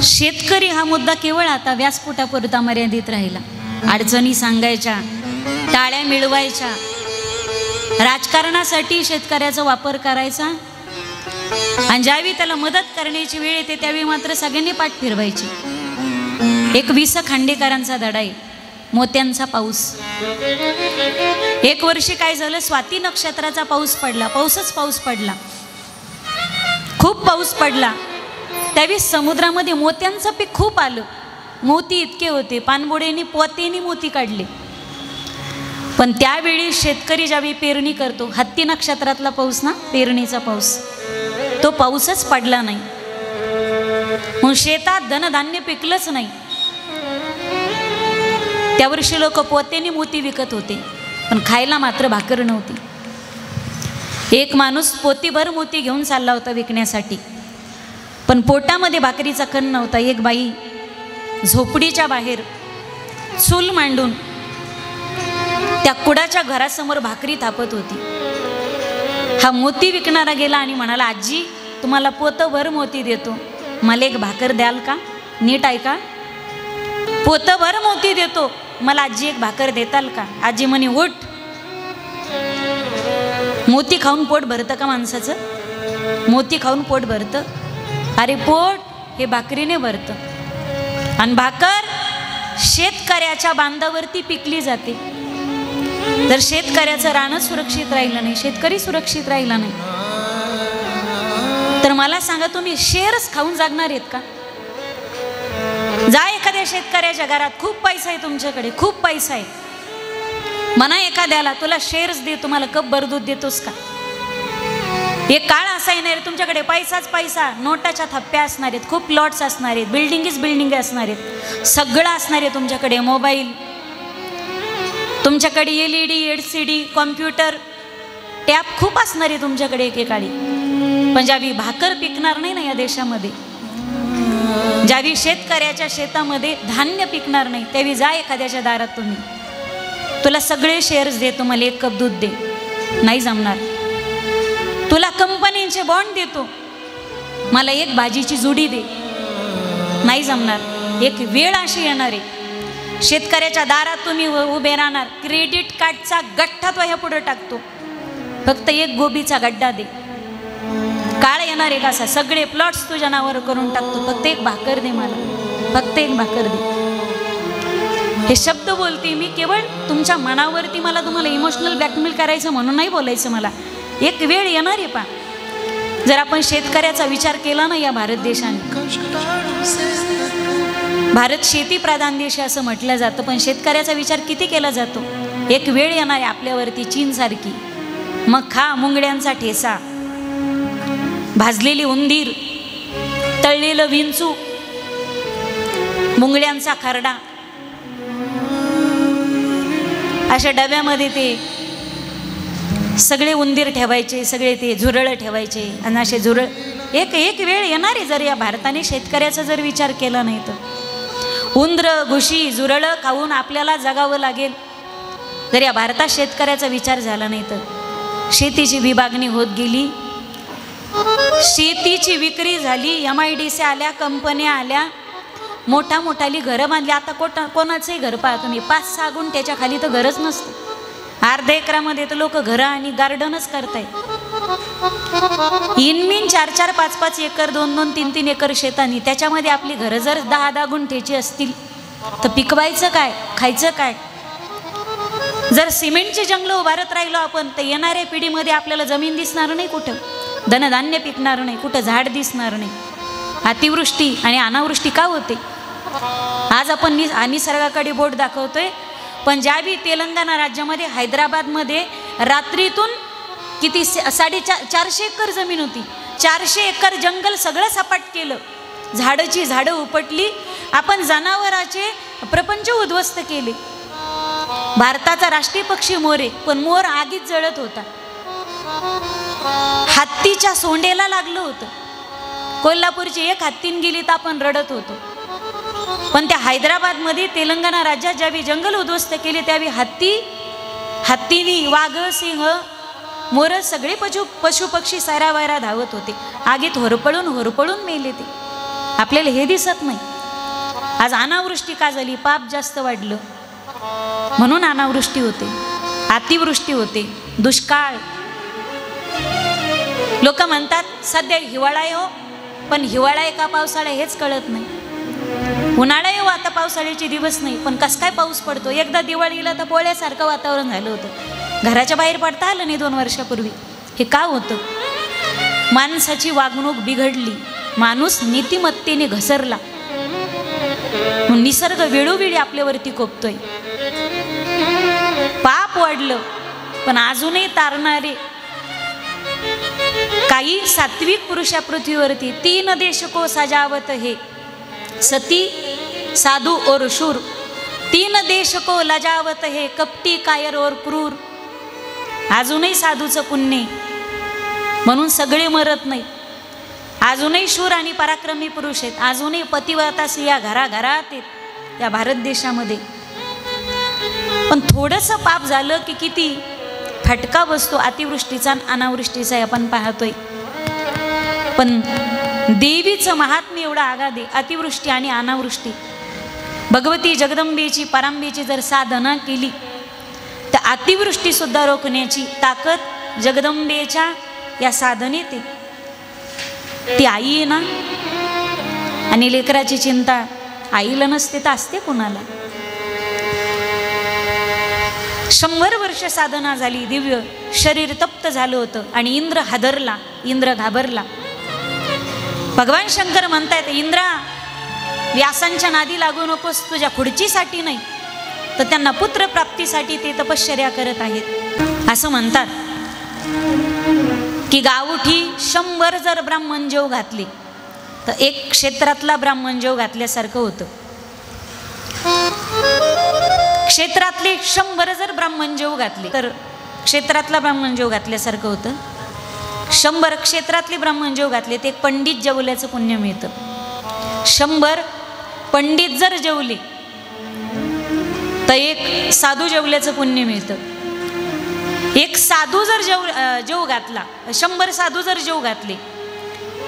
शेतकरी हा मुद्दा केवळ आता व्यासपीठापुरता मर्यादित राहिला. अडचणी सांगायच्या, टाळ्या मिळवायच्या, राजकारणासाठी शेतकऱ्याचा वापर करायचा आणि ज्यावेळी त्याला मदत करण्याची वेळ येते त्यावेळी मात्र सगळ्यांनी पाठ फिरवायची. एक वि. स. खांडेकरांचा धडा आहे, मोत्यांचा पाऊस. एक वर्षी काय झालं, स्वाती नक्षत्राचा पाऊस पडला, पाऊस पडला, खूप पाऊस पडला. त्यावेळी समुद्रामध्ये मोत्यांचं पीक खूप आलं, मोती इतके होते, पाणबुड्यांनी पोतेनी मोती काढले. पण त्यावेळी शेतकरी ज्यावेळी पेरणी करतो, हत्ती नक्षत्रातला पाऊस ना, पेरणीचा पाऊस, तो पाऊसच पडला नाही. मग शेतात धनधान्य पिकलंच नाही. त्या वर्षी लोक पोत्याने मोती विकत होते, पण खायला मात्र भाकर नव्हती. एक माणूस पोतीभर मोती घेऊन चालला होता विकण्यासाठी, पण पोटामध्ये भाकरीचा कण नव्हता. एक बाई झोपडीच्या बाहेर चूल मांडून त्या कुडाच्या घरासमोर भाकरी थापत होती. हा मोती विकणारा गेला आणि म्हणाला, आजी तुम्हाला पोतभर मोती देतो, मला एक भाकर द्याल का? नीट ऐका, पोतभर मोती देतो, मला आजी एक भाकर देताल का? आजी म्हणे, उठ. मोती खाऊन पोट भरतं का माणसाचं? मोती खाऊन पोट भरतं? अरे पोट हे भाकरीने भरतं. आणि भाकर शेतकऱ्याच्या बांधावरती पिकली जाते. जर शेतकऱ्याचं रानच सुरक्षित राहिलं नाही, शेतकरी सुरक्षित राहिला नाही, तर मला सांगा, तुम्ही शेअर्स खाऊन जागणार आहेत का? जा एखाद्या शेतकऱ्याच्या घरात, खूप पैसा आहे तुमच्याकडे, खूप पैसा आहे, म्हणा एखाद्याला, तुला शेअर्स दे, तुम्हाला कप भर दूध देतोस का? एक काळ असा येणार आहे तुमच्याकडे पैसाच पैसा, नोटाच्या थप्प्या असणार आहेत, खूप प्लॉट्स असणार आहेत, बिल्डिंग असणार आहेत, सगळं असणार आहे तुमच्याकडे. मोबाईल तुमच्याकडे, LED, LCD, कॉम्प्युटर, टॅब खूप असणार आहे तुमच्याकडे एकेकाळी. पण ज्यावेळी भाकर पिकणार नाही ना या देशामध्ये, ज्यावेळी शेतकऱ्याच्या शेतामध्ये धान्य पिकणार नाही, त्यावेळी जा एखाद्याच्या दारात, तुम्ही, तुला सगळे शेअर्स देतो, मला एक कप दूध दे, नाही जमणार. तुला कंपन्यांचे बॉन्ड देतो, मला एक भाजीची जुडी दे, नाही जमणार. एक वेळ अशी येणार आहे, शेतकऱ्याच्या दारात तुम्ही उभे राहणार, क्रेडिट कार्डचा गठ्ठा तो ह्या पुढे टाकतो, फक्त एक गोबीचा गड्डा दे. काळ येणार आहे कसा, सगळे प्लॉट्स तुझ्या नावावर करून टाकतो, फक्त एक भाकर दे मला, फक्त एक भाकर दे. हे शब्द बोलते मी केवळ तुमच्या मनावरती, मला तुम्हाला इमोशनल ब्लॅकमेल करायचं म्हणून नाही बोलायचं. मला एक वेळ येणार आहे पा, जर आपण शेतकऱ्याचा विचार केला ना या भारत देशाने, भारत शेती प्रधान देश असं म्हटलं जातं, पण शेतकऱ्याचा विचार किती केला जातो. एक वेळ येणार आहे आपल्यावरती चीनसारखी, मग खा मुंगड्यांचा ठेसा, भाजलेली उंदीर, तळलेलं विंचू, मुंगड्यांचा खरडा, अशा डब्यामध्ये ते सगळे उंदीर ठेवायचे, सगळे ते झुरळ ठेवायचे, आणि असे झुरळ एक वेळ येणार आहे जर या भारताने शेतकऱ्याचा जर विचार केला नाही तर. उंदर, घुशी, झुरळं खाऊन आपल्याला जगावं लागेल जर या भारतात शेतकऱ्याचा विचार झाला नाही तर. शेतीची विभागणी होत गेली, शेतीची विक्री झाली, MIDC आल्या, कंपन्या आल्या, मोठाली घरं बांधली. आता कोणाचंही घर पहा तुम्ही, 5-6 गुंठ्याच्या खाली तर घरच नसतं. अर्ध्या एकरामध्ये तर लोक घरं आणि गार्डनच करताय. इनमीन 4-4, 5-5 एकर, 2-2, 3-3 एकर शेतानी, त्याच्यामध्ये आपली घरं जर 10-10 गुंठ्याची असतील तर पिकवायचं काय, खायचं काय? जर सिमेंटची जंगलं उभारत राहिलो आपण तर येणाऱ्या पिढीमध्ये आपल्याला जमीन दिसणार नाही, कुठं धनधान्य पिकणार नाही, कुठं झाड दिसणार नाही. अतिवृष्टी आणि अनावृष्टी का होते? आज आपण निसर्गाकडे बोट दाखवतोय, पण ज्यावेळी तेलंगणा राज्यामध्ये, हैदराबादमध्ये रात्रीतून किती 450 एकर जमीन होती, 400 एकर जंगल सगळं सपाट केलं, झाडाची झाडं उपटली, आपण जनावराचे प्रपंच उद्ध्वस्त केले. भारताचा राष्ट्रीय पक्षी मोर आहे, पण मोर आगीत जळत होता, हत्तीच्या सोंडेला लागलं होतं. कोल्हापूरची एक हत्तीन गेली तर आपण रडत होतो. पण त्या हैदराबादमध्ये, तेलंगणा राज्यात ज्यावेळी जंगल उद्ध्वस्त केले त्यावेळी हत्तीनी, वाघ, सिंह, मोर सगळे पशु पक्षी सैरावैरा धावत होते. आगीत होरपळून मेले ते. आपल्याला हे दिसत नाही. आज अनावृष्टी का झाली? पाप जास्त वाढलं म्हणून अनावृष्टी होते, अतिवृष्टी होते, दुष्काळ. लोक म्हणतात सध्या हिवाळा आहे हो, पण हिवाळा आहे का पावसाळा हेच कळत नाही. उन्हाळा आहे हो, आता पावसाळ्याचे दिवस नाही, पण कस काय पाऊस पडतो. एकदा दिवाळीला तर पोळ्यासारखं वातावरण झालं होतं, घराच्या बाहेर पडता आलं नाही 2 वर्षापूर्वी. हे का होतं? माणसाची वागणूक बिघडली, माणूस नीतिमत्तेने घसरला, निसर्ग वेळोवेळी आपल्यावरती कोपतोय. पाप वाढलं, पण अजूनही तारणारे काही सात्विक पुरुष या पृथ्वीवरती. 3 देश को सजावत है, सती साधु और शूर. 3 देश को लजावत है, कपटी कायर और क्रूर. अजूनही साधूचं पुण्य म्हणून सगळे मरत नाही. अजूनही शूर आणि पराक्रमी पुरुष आहेत, अजूनही पतिव्रता स्त्रिया घराघरात आहेत या भारत देशामध्ये. पण थोडंसं पाप झालं की किती फटका बसतो अतिवृष्टीचा आणि अनावृष्टीचा आपण पाहतोय. पण देवीचं महात्म्य एवढं आगाध आहे. अतिवृष्टी आणि अनावृष्टी, भगवती जगदंबेची परांबेची जर साधना केली तर अतिवृष्टी सुद्धा रोखण्याची ताकद जगदंबेच्या या साधनेत आहे. ती आई आहे ना, आणि लेकराची चिंता आईला नसते तर असते कुणाला. 100 वर्ष साधना झाली, दिव्य शरीर तप्त झालं होतं आणि इंद्र हादरला, इंद्र घाबरला. भगवान शंकर म्हणतायत, इंद्रा व्यासांच्या नादी लागू नकोस, तुझ्या खुर्चीसाठी नाही तर त्यांना पुत्रप्राप्तीसाठी ते तपश्चर्या करत आहेत. असं म्हणतात की गावठी 100 जर ब्राह्मण जेव घातले तर एक क्षेत्रातला ब्राह्मण जेव घातल्यासारखं होतं. क्षेत्रातले 100 जर ब्राह्मण जेव घातले तर क्षेत्रातला ब्राह्मण जेव घातल्यासारखं होतं. 100 क्षेत्रातले ब्राह्मण जेव घातले ते एक पंडित जेवल्याचं पुण्य मिळतं. 100 पंडित जर जेवले तर एक साधू जेवल्याचं पुण्य मिळतं. एक साधू जर जेव घातला, 100 साधू जर जेव घातले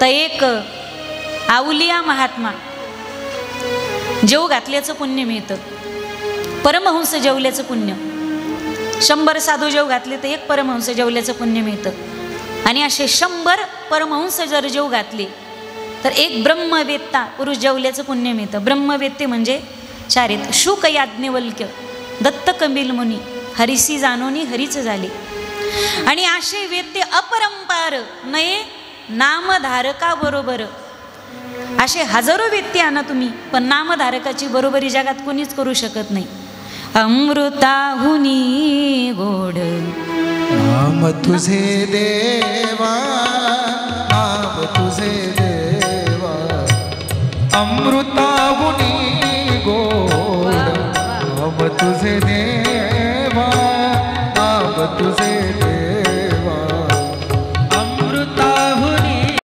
तर एक आउलिया महात्मा जेव घातल्याचं पुण्य मिळतं. परमहंस जेवल्याचं पुण्य. 100 साधू जेव घातले तर एक परमहंस जेवल्याचं पुण्य मिळतं. आणि असे 100 परमहंस जर जेव घातले तर एक ब्रह्मवेत्ता पुरुष जेवल्याचं पुण्य मिळतं. ब्रह्मवेत्ते म्हणजे 4 आहेत. शुक याज्ञवल्क्य, दत्त कपिल मुनी, हरिसी जानोनी हरीच झाले. आणि असे वेत्ते अपरंपार नये नामधारका बरोबर. असे हजारो वेत्ते आणा तुम्ही, पण नामधारकाची बरोबरी जगात कोणीच करू शकत नाही. अमृताहुनी गोड नाम तुझे देवा, नाम तुझे देवा, अमृताहुनी गोड नाम तुझे देवा, नाम तुझे